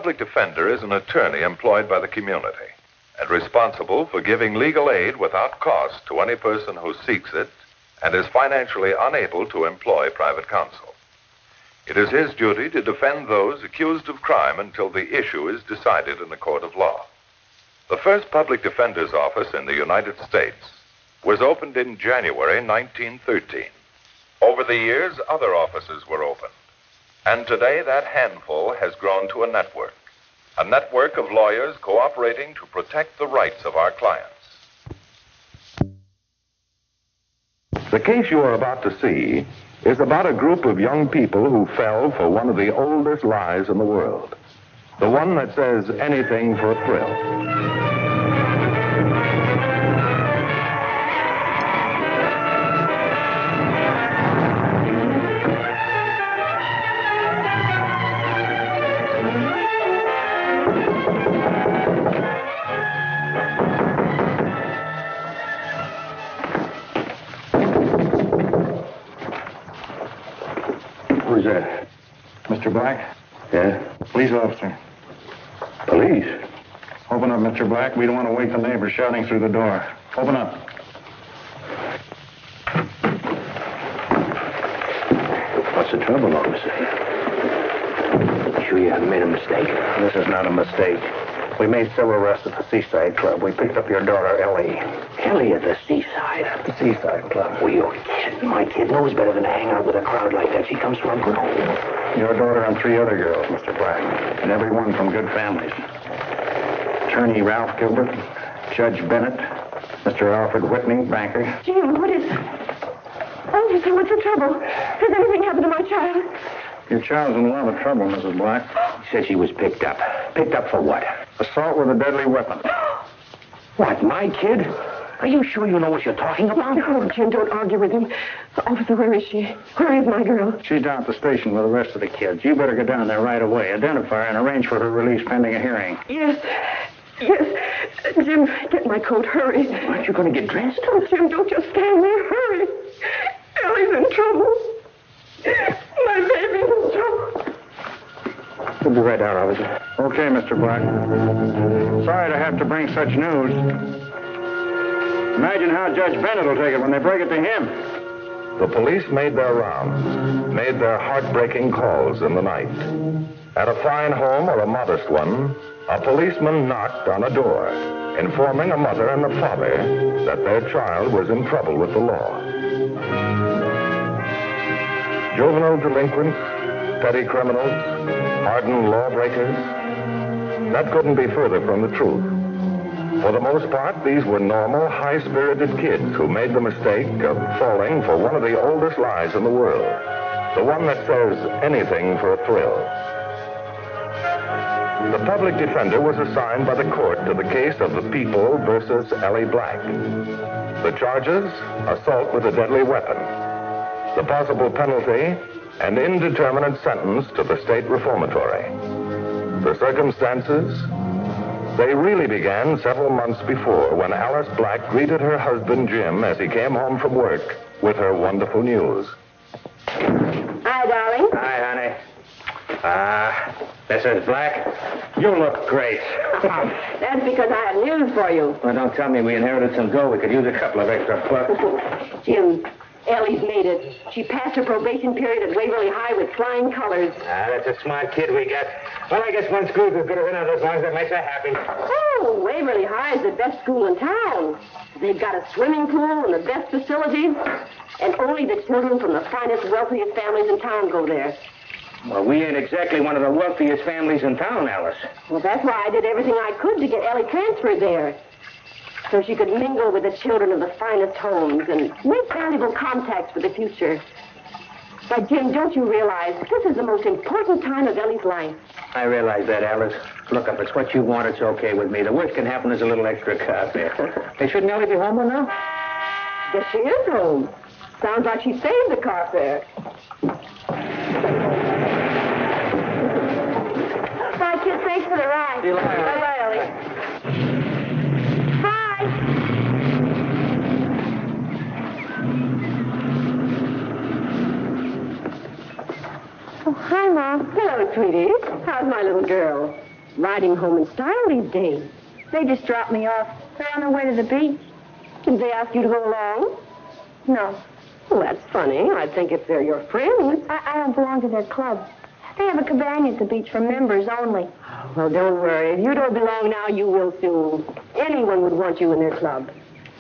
public defender is an attorney employed by the community and responsible for giving legal aid without cost to any person who seeks it and is financially unable to employ private counsel. It is his duty to defend those accused of crime until the issue is decided in a court of law. The first public defender's office in the United States was opened in January 1913. Over the years, other offices were opened. And today, that handful has grown to a network of lawyers cooperating to protect the rights of our clients. The case you are about to see is about a group of young people who fell for one of the oldest lies in the world. The one that says anything for a thrill. Who's that? Mr. Black? Yeah? Police officer. Police? Open up, Mr. Black. We don't want to wake the neighbors shouting through the door. Open up. What's the trouble, officer? Sure you haven't made a mistake? This is not a mistake. We made several arrests at the Seaside Club. We picked up your daughter, Ellie. Ellie at the Seaside? At the Seaside Club. Well, you're kidding. My kid knows better than to hang out with a crowd like that. She comes from a good home. Your daughter and 3 other girls, Mr. Black. And every one from good families. Attorney Ralph Gilbert, Judge Bennett, Mr. Alfred Whitney, banker. Jim, what is it? Officer, what's the trouble? Has anything happened to my child? Your child's in a lot of trouble, Mrs. Black. Says she was picked up. Picked up for what? Assault with a deadly weapon. What, my kid? Are you sure you know what you're talking about? Oh, Jim, don't argue with him. Officer, where is she? Where is my girl? She's down at the station with the rest of the kids. You better get down there right away, identify her, and arrange for her release pending a hearing. Yes. Jim, get my coat. Hurry. Aren't you going to get dressed? Oh, Jim, don't just stand there. Hurry. Ellie's in trouble. My baby's in trouble. We'll be right down, officer. Okay, Mr. Black. Sorry to have to bring such news. Imagine how Judge Bennett will take it when they break it to him. The police made their rounds, made their heartbreaking calls in the night. At a fine home or a modest one, a policeman knocked on a door, informing a mother and a father that their child was in trouble with the law. Juvenile delinquents, petty criminals, hardened lawbreakers, that couldn't be further from the truth. For the most part, these were normal, high-spirited kids who made the mistake of falling for one of the oldest lies in the world, the one that says anything for a thrill. The public defender was assigned by the court to the case of the People versus Ellie Black. The charges, assault with a deadly weapon. The possible penalty, an indeterminate sentence to the state reformatory. The circumstances, they really began several months before when Alice Black greeted her husband Jim as he came home from work with her wonderful news. Hi, darling. Hi, honey. Mrs. Black, you look great. That's because I have news for you. Well, don't tell me we inherited some dough. We could use a couple of extra bucks. Jim, Ellie's made it. She passed her probation period at Waverly High with flying colors. That's a smart kid we got. Well, I guess one school's as good as another as long as it makes her happy. Oh, Waverly High is the best school in town. They've got a swimming pool and the best facilities. And only the children from the finest, wealthiest families in town go there. Well, we ain't exactly one of the wealthiest families in town, Alice. Well, that's why I did everything I could to get Ellie transferred there. So she could mingle with the children of the finest homes and make valuable contacts for the future. But, Jim, don't you realize this is the most important time of Ellie's life? I realize that, Alice. Look, if it's what you want, it's okay with me. The worst can happen is a little extra car fare. Hey, shouldn't Ellie be home by now? Guess she is home. Sounds like she saved the car fare. Bye, kids. Thanks for the ride. See you later. Bye-bye, Ellie. Bye. Oh, hi, Mom. Hello, sweetie. How's my little girl? riding home in style these days. They just dropped me off. They're on their way to the beach. Did they ask you to go along? No, Well, that's funny. I think if they're your friends. I don't belong to their club. They have a cabana at the beach for members only. Well, don't worry. If you don't belong now, you will soon. Anyone would want you in their club.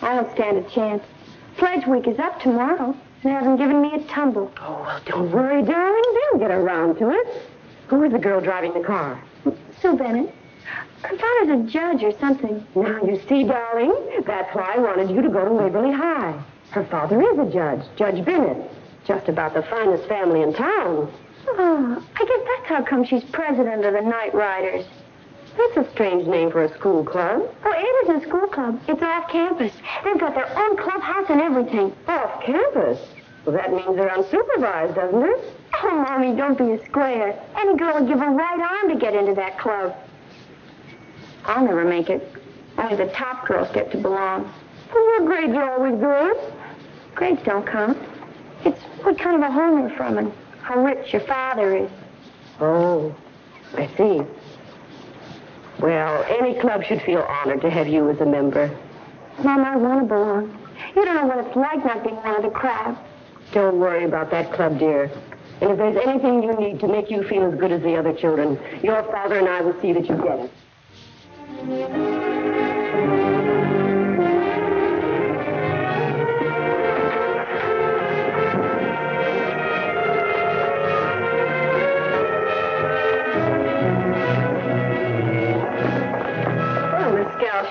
I don't stand a chance. Pledge week is up tomorrow. They haven't given me a tumble. Oh, well, don't worry, darling. They'll get around to it. Who is the girl driving the car? Sue Bennett. Her father's a judge or something. Now, you see, darling, that's why I wanted you to go to Waverly High. Her father is a judge, Judge Bennett. Just about the finest family in town. Oh, I guess that's how come she's president of the Night Riders. That's a strange name for a school club. Oh, it isn't a school club. It's off campus. They've got their own clubhouse and everything. Off campus? Well, that means they're unsupervised, doesn't it? Oh, Mommy, don't be a square. Any girl would give her right arm to get into that club. I'll never make it. Only the top girls get to belong. Well, your grades are always good. Grades don't count. It's what kind of a home you're from and how rich your father is. Oh, I see. Well, any club should feel honored to have you as a member. Mom, I want to belong. You don't know what it's like not being one of the crowd. Don't worry about that club, dear. And if there's anything you need to make you feel as good as the other children, your father and I will see that you get it.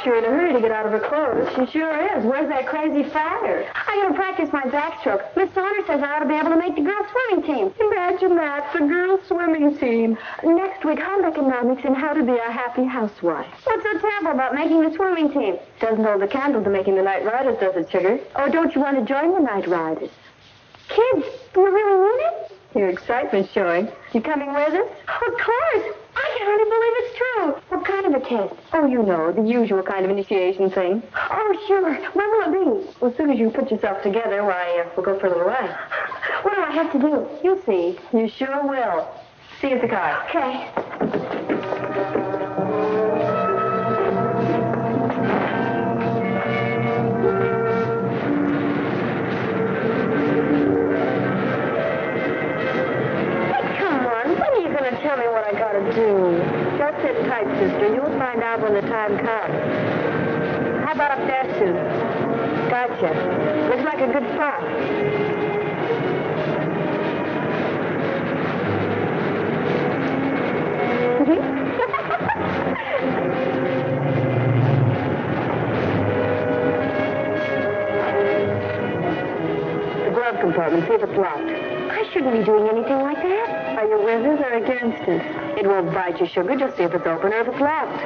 Sure in a hurry to get out of her clothes. She sure is. Where's that crazy fighter? I gotta practice my backstroke. Miss Saunders says I ought to be able to make the girls' swimming team. Imagine that, the girls' swimming team. Next week, home economics and how to be a happy housewife. What's so terrible about making the swimming team? Doesn't hold the candle to making the Night Riders, does it, Sugar? Oh, don't you want to join the Night Riders? Kids, do you really mean it? Your excitement's showing. You coming with us? Of course. I can hardly believe it's true. What kind of a test? Oh, you know, the usual kind of initiation thing. Oh, sure. When will it be? Well, as soon as you put yourself together, why, we'll go for a little ride. What do I have to do? You'll see. You sure will. See you at the car. Okay. Tell me what I gotta do. Just sit tight, sister. You'll find out when the time comes. How about up there, Sue? Gotcha. Looks like a good spot. The glove compartment. See if it's locked. I shouldn't be doing anything like that. Are you with us or against us? It won't bite you, Sugar. Just see if it's open or if it's locked.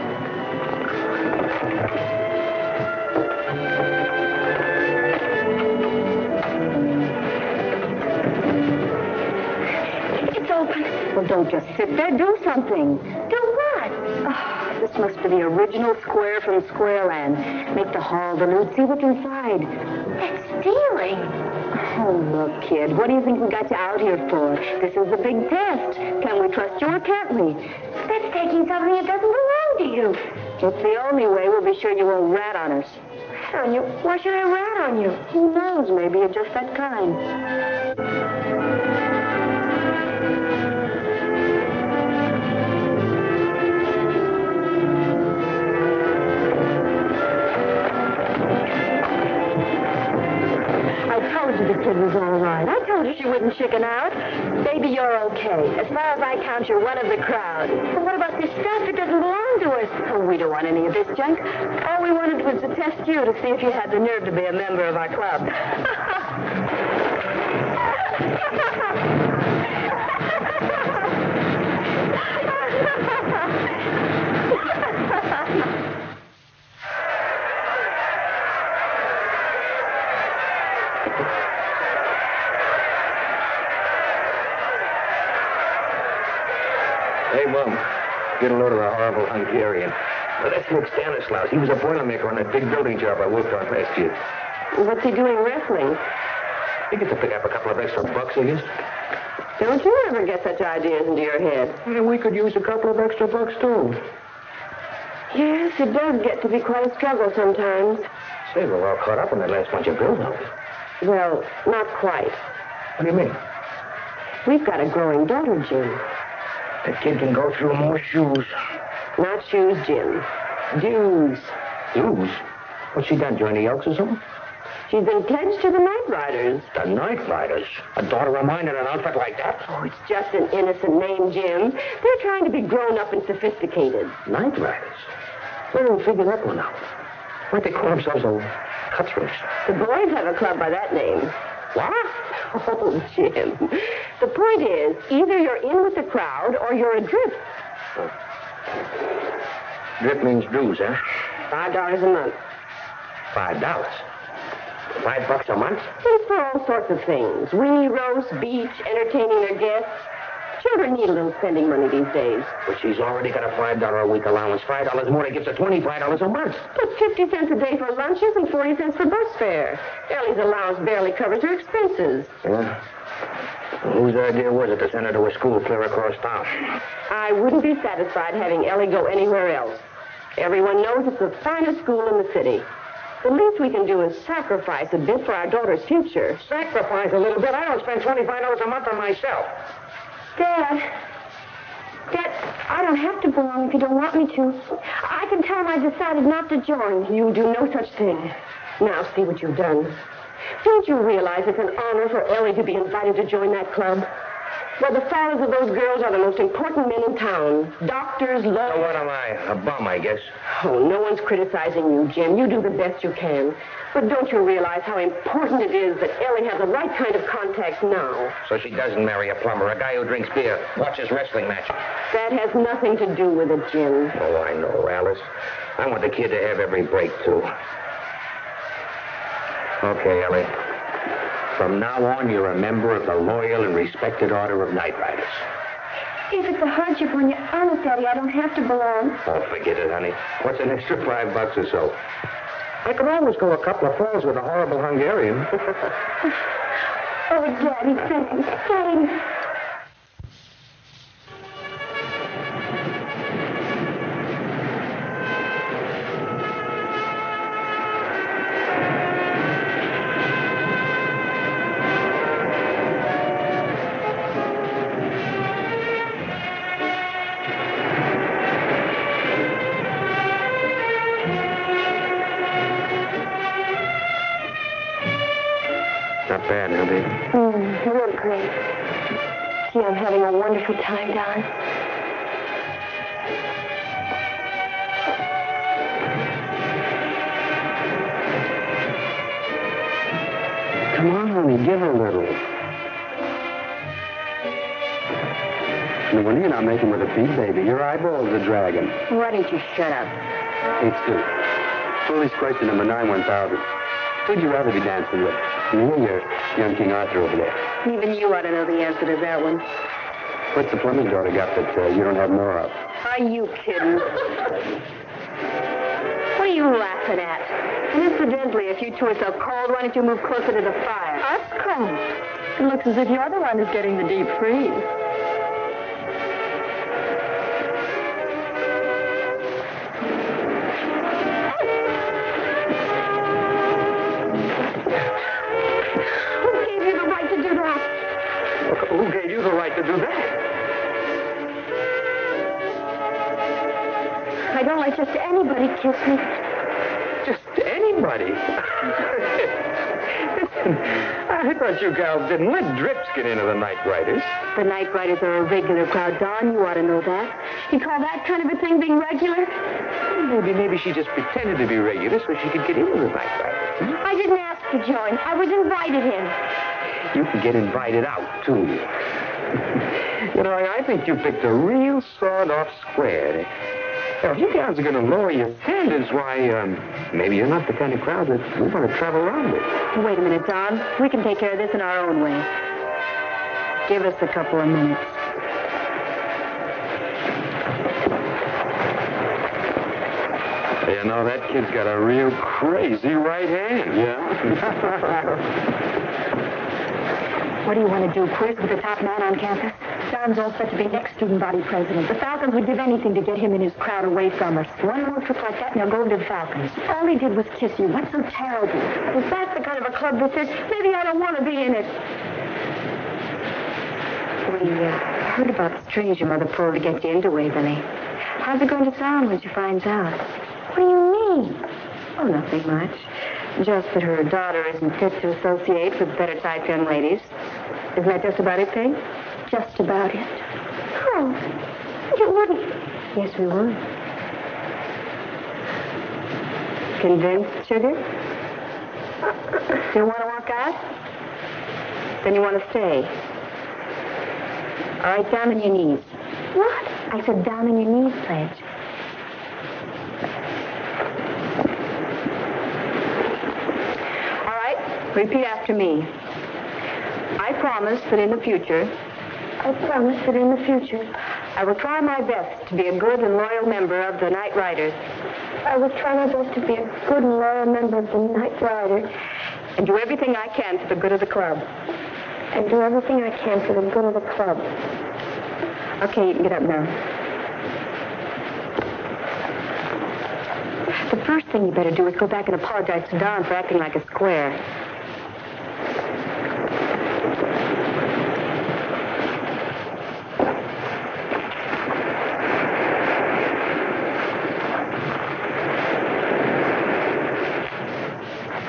It's open. Well, don't just sit there. Do something. Do what? Oh, this must be the original square from Squareland. Make the hall, the loot, see what's inside. That's stealing. Oh, look, kid, what do you think we got you out here for? This is a big test. Can we trust you or can't we? That's taking something that doesn't belong to you. It's the only way we'll be sure you won't rat on us. Rat on you? Why should I rat on you? Who knows? Maybe you're just that kind. I told you the kid was all right. I told her she wouldn't chicken out. Baby, you're okay. As far as I count, you're one of the crowd. But what about this stuff? It doesn't belong to us. Oh, we don't want any of this junk. All we wanted was to test you to see if you had the nerve to be a member of our club. Hey, Mom, get a load of the horrible Hungarian. Well, that's Nick Stanislaus. He was a boilermaker on that big building job I worked on last year. What's he doing wrestling? You get to pick up a couple of extra bucks, I guess. Don't you ever get such ideas into your head? And we could use a couple of extra bucks, too. Yes, it does get to be quite a struggle sometimes. Say, we're all caught up in that last bunch of bills, aren't we? Well, not quite. What do you mean? We've got a growing daughter, Jim. That kid can go through more shoes. Not shoes, Jim. Dues. Dues? What's she done, join the Elks or something? She's been pledged to the Night Riders. The Night Riders? A daughter of mine in an outfit like that? Oh, it's just an innocent name, Jim. They're trying to be grown up and sophisticated. Night Riders? Where do we figure that one out? Why'd they call themselves the Cutthroats? The boys have a club by that name. What? Oh, Jim. The point is, either you're in with the crowd or you're adrift. Drip means dues, huh? $5 a month. $5. $5 a month? It's for all sorts of things. Weenie roast, beach, entertaining their guests. Children need a little spending money these days. But she's already got a $5 a week allowance. $5 more, that gives her $25 a month. But 50 cents a day for lunches and 40 cents for bus fare. Ellie's allowance barely covers her expenses. Yeah? Whose idea was it to send her to a school clear across town? I wouldn't be satisfied having Ellie go anywhere else. Everyone knows it's the finest school in the city. The least we can do is sacrifice a bit for our daughter's future. Sacrifice a little bit? I don't spend $25 a month on myself. Dad, I don't have to belong if you don't want me to. I can tell him I decided not to join. You do no such thing. Now see what you've done. Don't you realize it's an honor for Ellie to be invited to join that club? Well, the fathers of those girls are the most important men in town. Doctors, lawyers... So what am I? A bum, I guess. Oh, no one's criticizing you, Jim. You do the best you can. But don't you realize how important it is that Ellie has the right kind of contacts now? So she doesn't marry a plumber, a guy who drinks beer, watches wrestling matches. That has nothing to do with it, Jim. Oh, I know, Alice. I want the kid to have every break, too. Okay, Ellie. From now on, you're a member of the loyal and respected Order of Night Riders. If it's a hardship on you, honest, Daddy, I don't have to belong. Oh, forget it, honey. What's an extra $5 or so? I could always go a couple of falls with a horrible Hungarian. Oh, Daddy, thanks. Thanks. Not bad, huh, baby? Real great. Gee, I'm having a wonderful time, Don. Come on, honey, give her a little. No wonder you're not making with a feed, baby. Your eyeballs are dragging. Why don't you shut up? Hey, Stu. Foolish question number 9-1000. Who'd you rather be dancing with? Me or your young King Arthur over there? Even you ought to know the answer to that one. What's the plumber's daughter got that you don't have more of? Are you kidding? What are you laughing at? And incidentally, if you two are so cold, why don't you move closer to the fire? Us cold. It looks as if you're the one who's getting the deep freeze. Who gave you the right to do that? I don't let just anybody kiss me. Just anybody? Listen, I thought you gals didn't let drips get into the Night Riders. The Night Riders are a regular crowd, Don. You ought to know that. You call that kind of a thing being regular? Maybe she just pretended to be regular so she could get into the Night Riders. I didn't ask to join. I was invited in. You can get invited out, too. You know, I think you picked a real sawed-off square. Now, if you guys are going to lower your standards, why, maybe you're not the kind of crowd that we want to travel around with. Wait a minute, Don. We can take care of this in our own way. Give us a couple of minutes. You know, that kid's got a real crazy right hand. Yeah? What do you want to do, quiz with the top man on campus? Don's all set to be next student body president. The Falcons would give anything to get him and his crowd away from us. One more trip like that, and he'll go over to the Falcons. All he did was kiss you. What's so terrible? If that's the kind of a club this is, maybe I don't want to be in it. We heard about the strings your mother pulled to get you into Waverly. How's it going to sound when she finds out? What do you mean? Oh, nothing much. Just that her daughter isn't fit to associate with better-type young ladies. Isn't that just about it, Peg? Just about it. Oh, you wouldn't. Yes, we would. Convinced, Sugar? Still want to walk out? Then you want to stay. All right, down on your knees. What? I said down on your knees, Pledge. All right, repeat after me. I promise that in the future, I promise that in the future, I will try my best to be a good and loyal member of the Night Riders. I will try my best to be a good and loyal member of the Night Riders. And do everything I can for the good of the club. And do everything I can for the good of the club. Okay, you can get up now. The first thing you better do is go back and apologize to Don for acting like a square.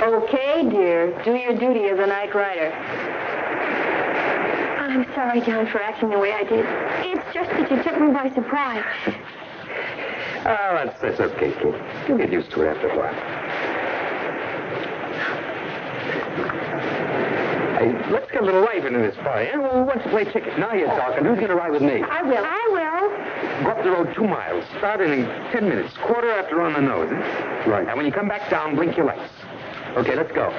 Okay, dear. Do your duty as a Night Rider. I'm sorry, Don, for acting the way I did. It's just that you took me by surprise. Oh, that's okay, kid. You'll get used to it after a while. Hey, let's get a little life into this party. Who wants to play ticket? Now you're talking. Who's going to ride with me? I will. Go up the road 2 miles. Starting in 10 minutes. Quarter after on the nose, eh? Right. And when you come back down, blink your lights. Okay, let's go.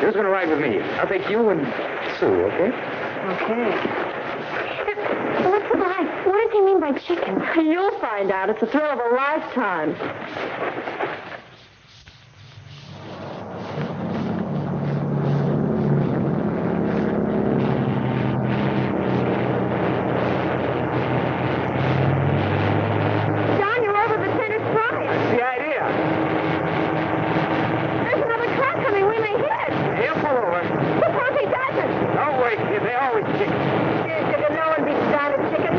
Who's going to ride with me? I'll take you and Sue, okay? Okay. What's the life? What does he mean by chicken? You'll find out. It's the thrill of a lifetime. Don, you're over the tennis prize. That's the idea. There's another car coming. We may hit it. He'll pull over. Suppose he doesn't. Don't worry, kid. They always kick. Chicken, no one beats Don at chicken.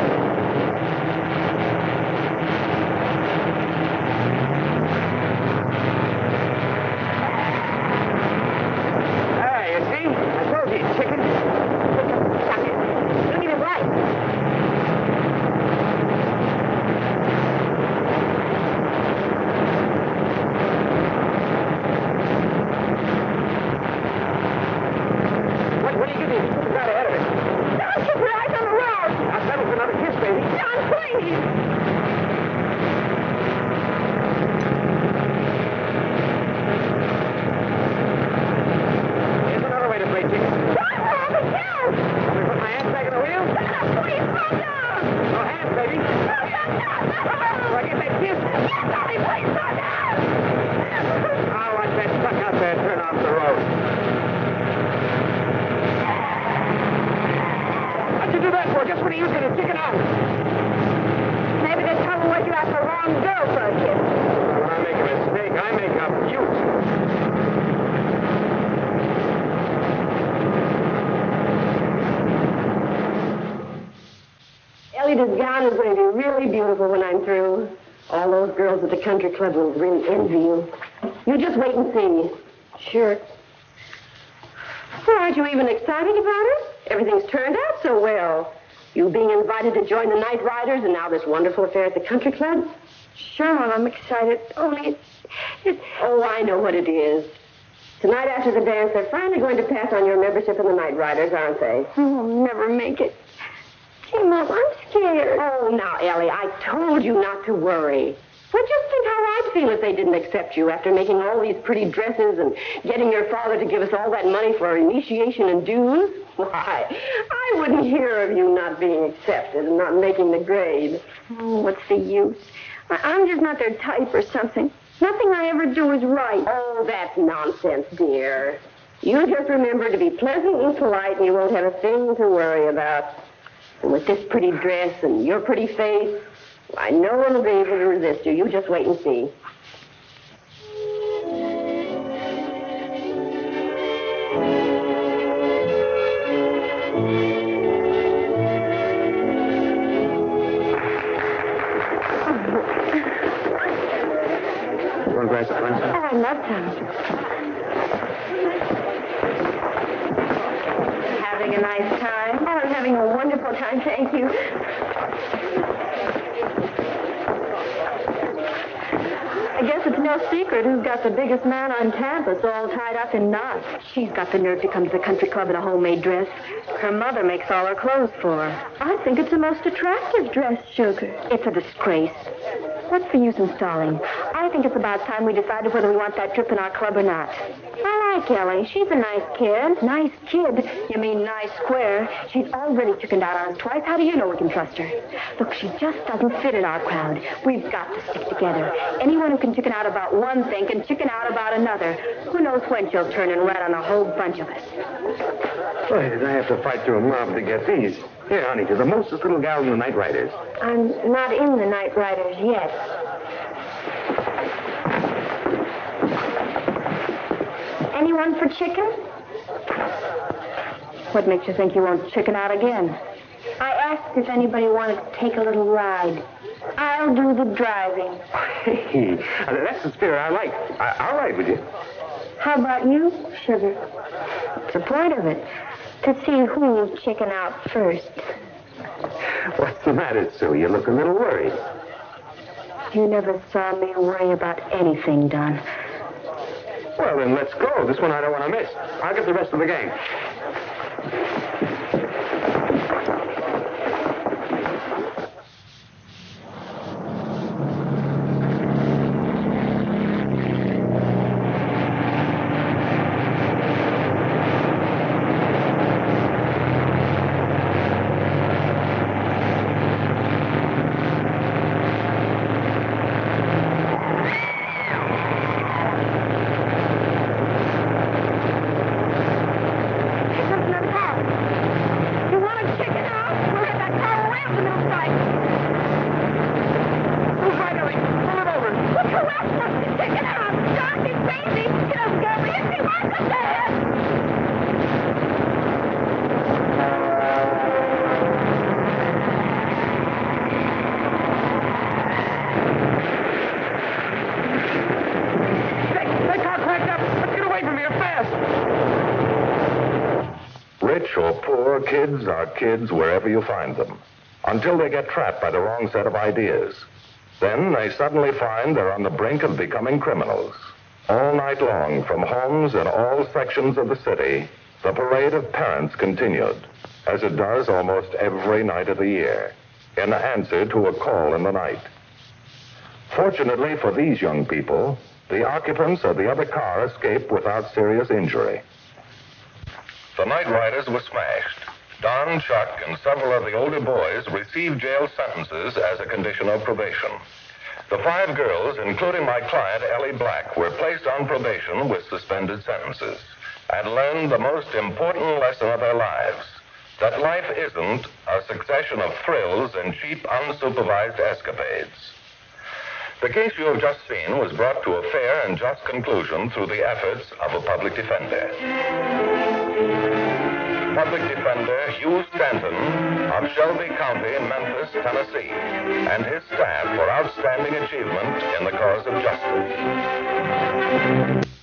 Ah, you see? I told you, chicken. Chuck it. Look at him right. What are you getting? Put the guy ahead of it. Don, keep your eyes on the road. Now settle for another kiss, baby. Don, please. Here's another way to play chicken. Don, we're on the hill. Want me to put my hands back in the wheel? Don, please, calm down. No hands, baby. No, Do I get that kiss? Yes, Donnie, please, calm down. I'll watch that truck out there turn off the road. What'd you do that for? Just when he was going to chicken out. Maybe they're trying to work you out the wrong girl for a kiss. When I make a mistake, I make up you. Elliot's gown is going to be really beautiful when I'm through. All those girls at the country club will really envy you. You just wait and see. Sure. Well, aren't you even excited about it? Everything's turned out so well. You being invited to join the Night Riders and now this wonderful affair at the country club. Sure, Mom, I'm excited. Only it's... Oh, I know what it is. Tonight after the dance, they're finally going to pass on your membership in the Night Riders, aren't they? Oh, I'll never make it. Gee, Mom, I'm scared. Oh, now, Ellie, I told you not to worry. Well, just think how I'd feel if they didn't accept you after making all these pretty dresses and getting your father to give us all that money for our initiation and dues. Why, I wouldn't hear of you not being accepted and not making the grade. Oh, what's the use? I'm just not their type or something. Nothing I ever do is right. Oh, that's nonsense, dear. You just remember to be pleasant and polite and you won't have a thing to worry about. And with this pretty dress and your pretty face, why, no one will be able to resist you. You just wait and see. One glass of punch? Oh, I love some. Having a nice time? Oh, I'm having a wonderful time, thank you. I guess it's no secret who's got the biggest man on campus all tied up in knots. She's got the nerve to come to the country club in a homemade dress. Her mother makes all her clothes for her. I think it's the most attractive dress, Sugar. It's a disgrace. What's the use in stalling? I think it's about time we decided whether we want that trip in our club or not. I like Ellie. She's a nice kid. Nice kid? You mean nice square? She's already chickened out on us twice. How do you know we can trust her? Look, she just doesn't fit in our crowd. We've got to stick together. Anyone who can chicken out about one thing can chicken out about another. Who knows when she'll turn and rat on a whole bunch of us. Boy, did I have to fight through a mob to get these. Here, honey, to the mostest little gal in the Night Riders. I'm not in the Night Riders yet. Anyone for chicken? What makes you think you won't chicken out again? I asked if anybody wanted to take a little ride. I'll do the driving. Hey, that's the spirit I like. I'll ride with you. How about you, Sugar? What's the point of it? To see who will chicken out first. What's the matter, Sue? You look a little worried. You never saw me worry about anything, Don. Well, then let's go. This one I don't want to miss. I'll get the rest of the gang. Rich or poor, kids are kids wherever you find them, until they get trapped by the wrong set of ideas. Then they suddenly find they're on the brink of becoming criminals. All night long, from homes in all sections of the city, the parade of parents continued, as it does almost every night of the year, in answer to a call in the night. Fortunately for these young people, the occupants of the other car escaped without serious injury. The night riders were smashed. Don, Chuck, and several of the older boys received jail sentences as a condition of probation. The 5 girls, including my client, Ellie Black, were placed on probation with suspended sentences and learned the most important lesson of their lives, that life isn't a succession of thrills and cheap, unsupervised escapades. The case you have just seen was brought to a fair and just conclusion through the efforts of a public defender. Public Defender Hugh Stanton of Shelby County, Memphis, Tennessee, and his staff for outstanding achievement in the cause of justice.